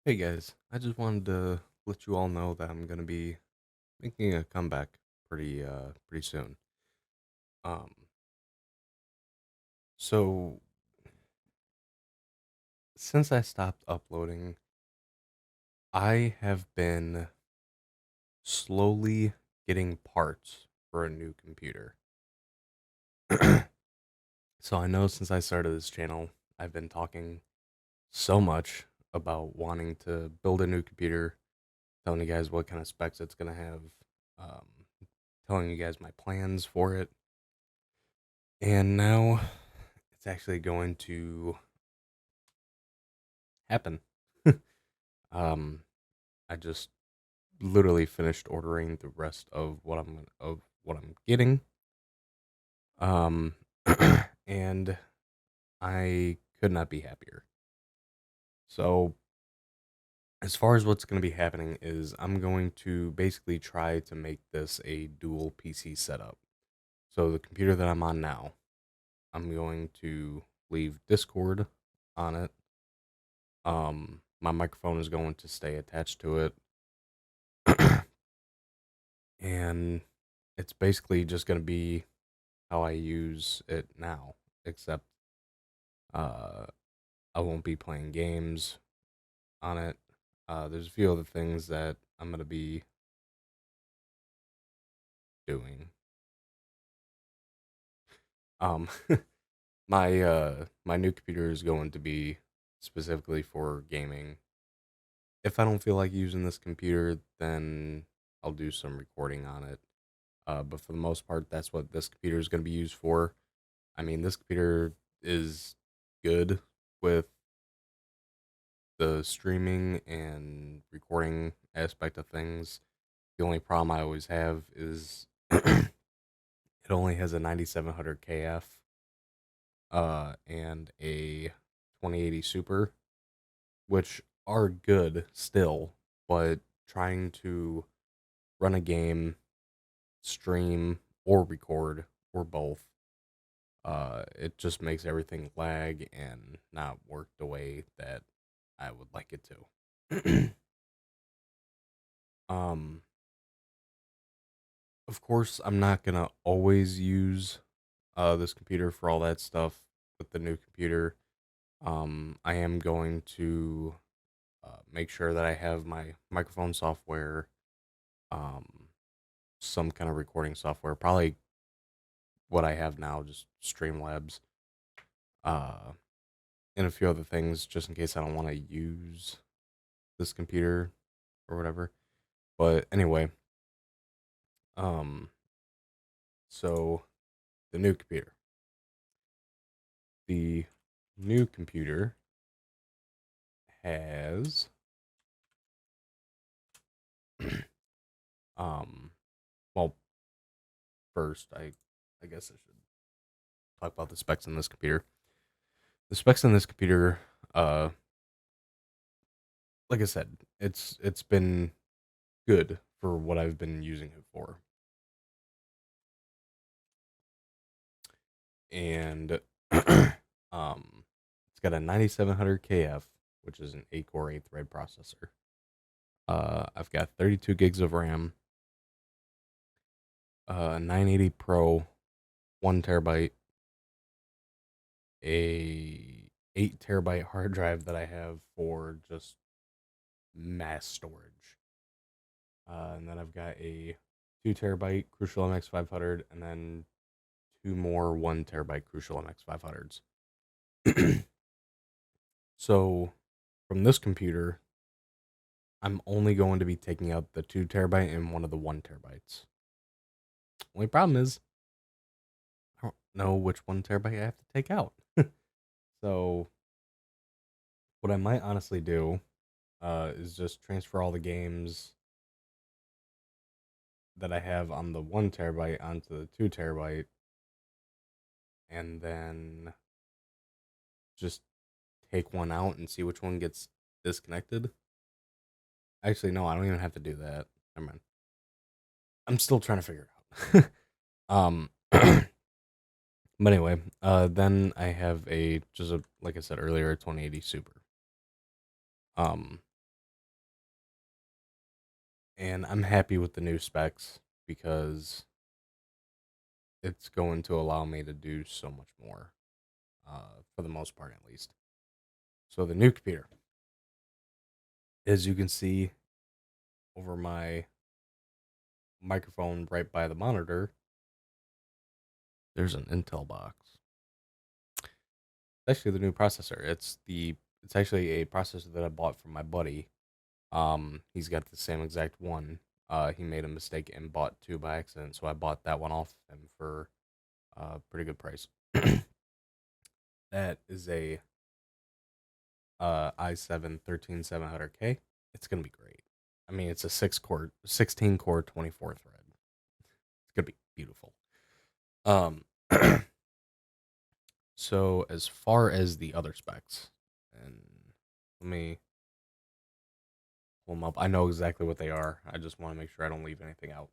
Hey guys, I just wanted to let you all know that I'm gonna be making a comeback pretty soon. Um so since I stopped uploading, I have been slowly getting parts for a new computer. So I know since I started this channel, I've been talking so much about wanting to build a new computer, telling you guys what kind of specs it's gonna have, um, telling you guys my plans for it. And now it's actually going to happen. um, I just literally finished ordering the rest of what I'm getting. Um, and I could not be happier. So as far as what's going to be happening is I'm going to basically try to make this a dual PC setup. So the computer that I'm on now, I'm going to leave Discord on it. My microphone is going to stay attached to it. And it's basically just going to be how I use it now, except uh, I won't be playing games on it. There's a few other things that I'm going to be doing. Um, my new computer is going to be specifically for gaming. If I don't feel like using this computer, then I'll do some recording on it. But for the most part, that's what this computer is going to be used for. I mean, this computer is good with the streaming and recording aspect of things. The only problem I always have is it only has a 9700 KF and a 2080 Super, which are good still, but trying to run a game, stream, or record, or both, it just makes everything lag and not work the way that I would like it to. um, of course, I'm not gonna always use this computer for all that stuff with the new computer. I am going to make sure that I have my microphone software, um, some kind of recording software, probably what I have now, just Streamlabs, uh, and a few other things, just in case I don't want to use this computer or whatever. But anyway, um, so the new computer, the new computer has um well, first I guess I should talk about the specs in this computer. The specs in this computer, uh like I said, it's been good for what I've been using it for. And it's got a 9700 KF, which is an 8-core 8-thread processor. I've got 32 gigs of RAM, 980 Pro, 1 terabyte, a 8 terabyte hard drive that I have for just mass storage. And then I've got a 2 terabyte Crucial MX 500, and then two more 1 terabyte Crucial MX 500s. So from this computer, I'm only going to be taking out the 2 terabyte and one of the 1 terabytes. Only problem is I don't know which 1 terabyte I have to take out. So what I might honestly do is just transfer all the games that I have on the 1 terabyte onto the 2 terabyte, and then just take one out and see which one gets disconnected. Actually, no, I don't even have to do that. Never mind. I'm still trying to figure it out. But anyway, then I have a just a like I said earlier, a 2080 Super. Um, and I'm happy with the new specs because it's going to allow me to do so much more, for the most part, at least. So the new computer, as you can see over my microphone right by the monitor, there's an Intel box. It's actually the new processor. It's actually a processor that I bought from my buddy. He's got the same exact one. He made a mistake and bought two by accident, so I bought that one off him for a pretty good price. That is a i7 13700K. It's gonna be great. I mean, it's a 16 core, 24 thread. It's gonna be beautiful. Um, so as far as the other specs, and let me pull them up. I know exactly what they are. I just want to make sure I don't leave anything out.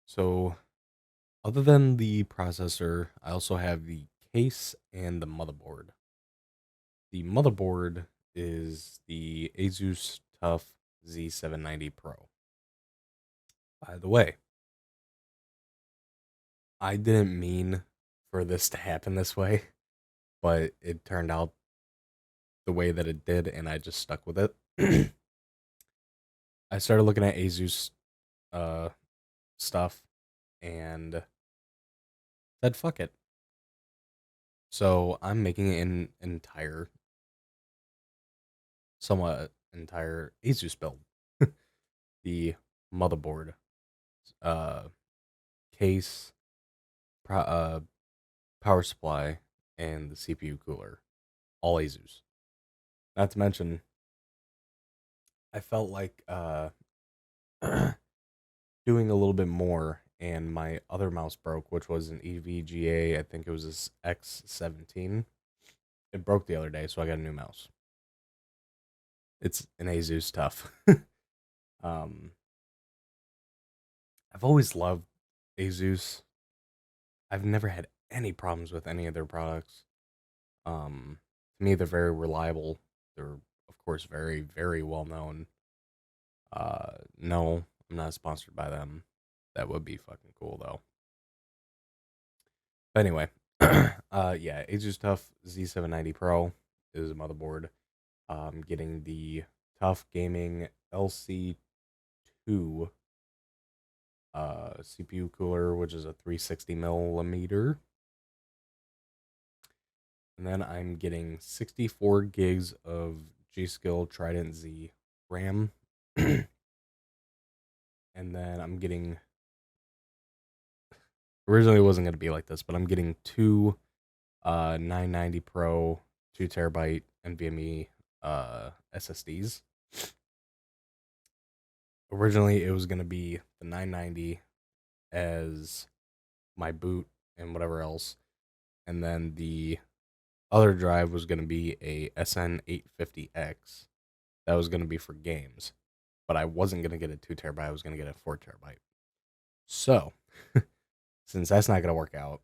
So, other than the processor, I also have the case and the motherboard. The motherboard is the Asus TUF Z790 Pro. By the way, I didn't mean for this to happen this way, but it turned out the way that it did, and I just stuck with it. I started looking at Asus uh, stuff and said, fuck it. So I'm making an somewhat entire Asus build. The motherboard, uh, case, power supply, and the CPU cooler, all Asus. Not to mention, I felt like doing a little bit more, and my other mouse broke, which was an EVGA. I think it was this X17. It broke the other day, so I got a new mouse. It's an Asus Tough. um, I've always loved Asus. I've never had any problems with any of their products. To me, they're very reliable. They're, of course, very, very well known. No, I'm not sponsored by them. That would be fucking cool, though. But anyway, yeah, Asus Tough Z790 Pro is a motherboard. Getting the Tough Gaming LC2 CPU cooler, which is a 360 millimeter. And then I'm getting 64 gigs of G-Skill Trident Z RAM. And then I'm getting, originally it wasn't going to be like this, but I'm getting two 990 Pro 2 terabyte NVMe SSDs. Originally, it was going to be the 990 as my boot and whatever else. And then the other drive was going to be a SN850X that was going to be for games. But I wasn't going to get a 2 terabyte, I was going to get a 4 terabyte. So, since that's not going to work out,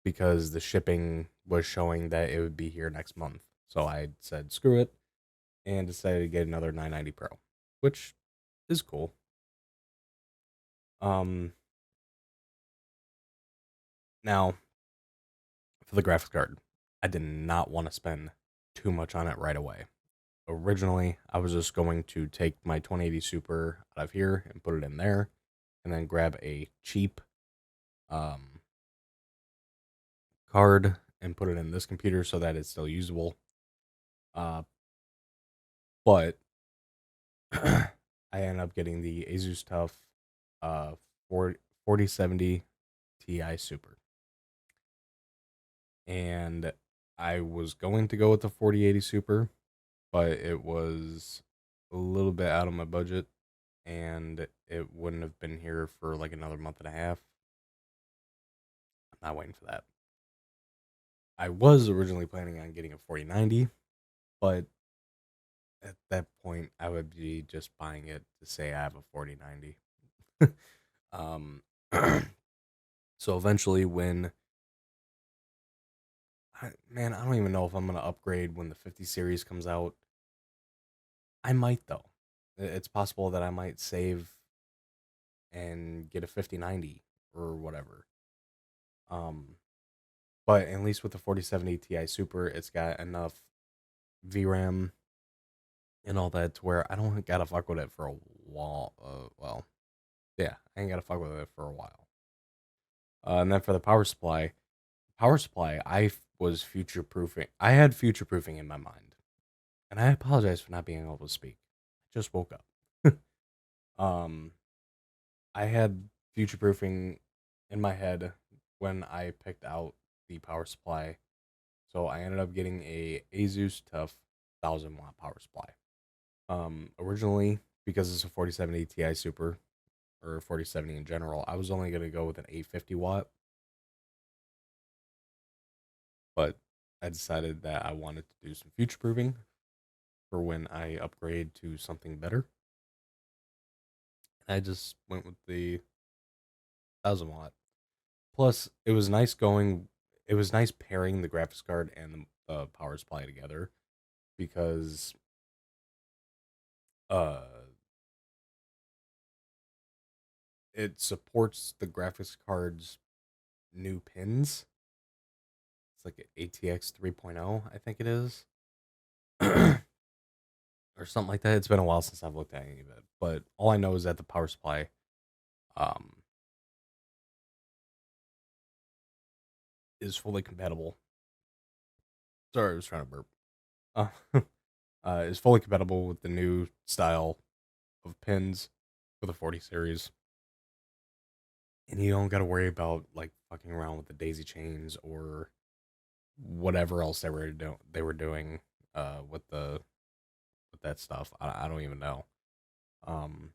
because the shipping was showing that it would be here next month. So I said, screw it, and decided to get another 990 Pro, which is cool. Um, Now, for the graphics card, I did not want to spend too much on it right away. Originally, I was just going to take my 2080 Super out of here and put it in there, and then grab a cheap um, card and put it in this computer so that it's still usable. But I ended up getting the Asus Tough 4070 Ti Super. And I was going to go with the 4080 Super, but it was a little bit out of my budget and it wouldn't have been here for like another month and a half. I'm not waiting for that. I was originally planning on getting a 4090, but at that point I would be just buying it to say I have a 4090. um so eventually when man, I don't even know if I'm going to upgrade when the 50 series comes out. I might though. It's possible that I might save and get a 5090 or whatever. Um, but at least with the 4070 Ti Super, it's got enough VRAM and all that to where I don't gotta fuck with it for a while. Well, yeah, I ain't gotta fuck with it for a while. And then for the power supply, was future proofing. I had future proofing in my mind, and I apologize for not being able to speak. I just woke up. um, I had future proofing in my head when I picked out the power supply, so I ended up getting a Asus Tough 1000 watt power supply. Originally, because it's a 4070 Ti Super or 4070 in general, I was only gonna go with an 850 watt, but I decided that I wanted to do some future proofing for when I upgrade to something better. I just went with the 1000 watt. Plus, it was nice going. It was nice pairing the graphics card and the power supply together because uh, it supports the graphics card's new pins. It's like ATX 3.0, I think it is, or something like that. It's been a while since I've looked at any of it, but all I know is that the power supply um, is fully compatible. Sorry, I was trying to burp. Uh, is fully compatible with the new style of pins for the 40 series. And you don't got to worry about like fucking around with the daisy chains or whatever else they were doing with the with that stuff. I don't even know. Um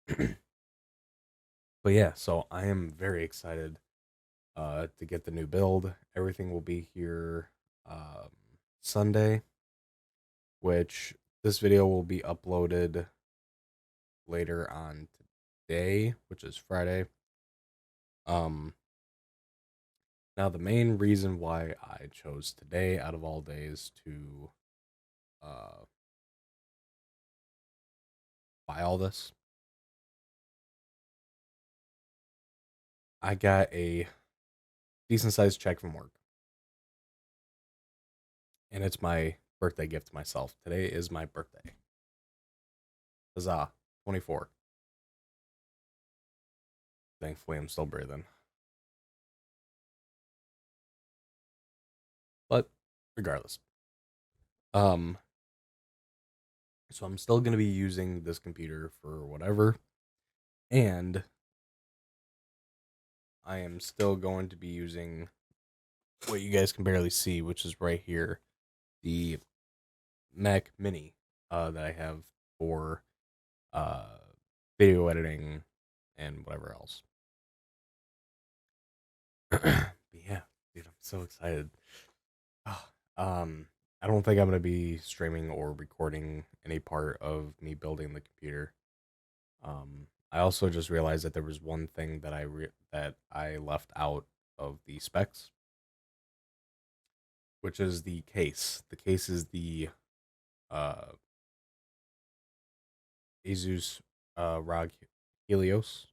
but yeah, so I am very excited to get the new build. Everything will be here um Sunday, which this video will be uploaded later on today, which is Friday. Um, Now the main reason why I chose today out of all days to uh, buy all this, I got a decent sized check from work, and it's my birthday gift to myself. Today is my birthday. Huzzah! 24. Thankfully, I'm still breathing. But regardless, um, so I'm still gonna be using this computer for whatever, and I am still going to be using what you guys can barely see, which is right here, the Mac Mini that I have for uh, video editing and whatever else. But yeah, dude, I'm so excited. Ah, I don't think I'm gonna be streaming or recording any part of me building the computer. I also just realized that there was one thing that that I left out of the specs, which is the case. The case is the uh, Asus ROG Helios.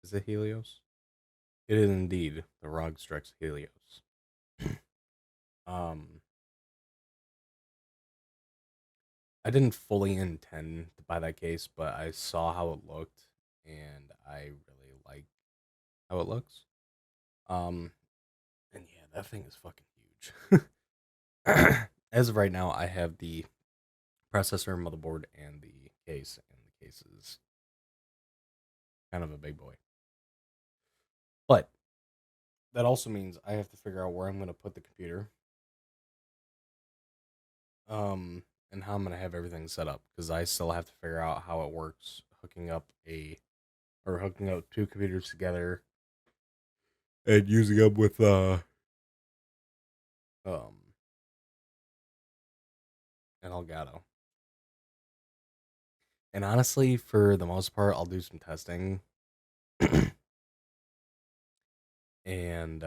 Is it Helios? It is indeed the ROG Strix Helios. um, I didn't fully intend to buy that case, but I saw how it looked, and I really like how it looks. Um, and yeah, that thing is fucking huge. As of right now, I have the processor, motherboard, and the case, and the case is kind of a big boy. But that also means I have to figure out where I'm going to put the computer, um, and how I'm going to have everything set up because I still have to figure out how it works hooking up two computers together and using them with um an Elgato. And honestly, for the most part, I'll do some testing and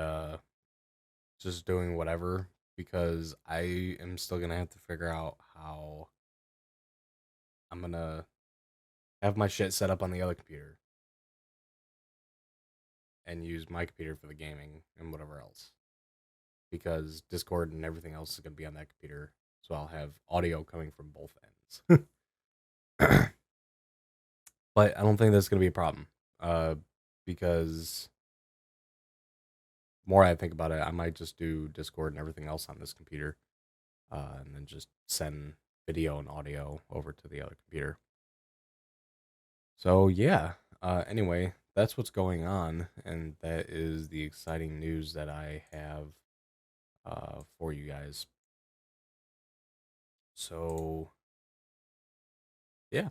just doing whatever. because I am still gonna have to figure out how I'm gonna have my shit set up on the other computer and use my computer for the gaming and whatever else. Because Discord and everything else is gonna be on that computer, so I'll have audio coming from both ends. But I don't think that's gonna be a problem. Because more I think about it, I might just do Discord and everything else on this computer, and then just send video and audio over to the other computer. So yeah. Anyway, that's what's going on, and that is the exciting news that I have for you guys. So yeah.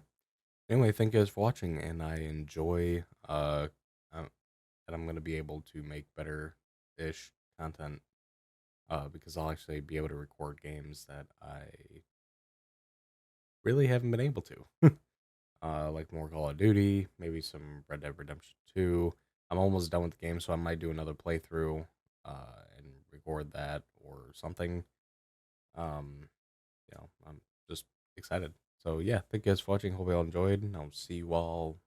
Anyway, thank you guys for watching, and I enjoy uh that I'm gonna be able to make better ish content because I'll actually be able to record games that I really haven't been able to. Like more Call of Duty, maybe some Red Dead Redemption 2. I'm almost done with the game, so I might do another playthrough and record that or something. I'm just excited. So yeah, thank you guys for watching. Hope you all enjoyed, and I'll see you all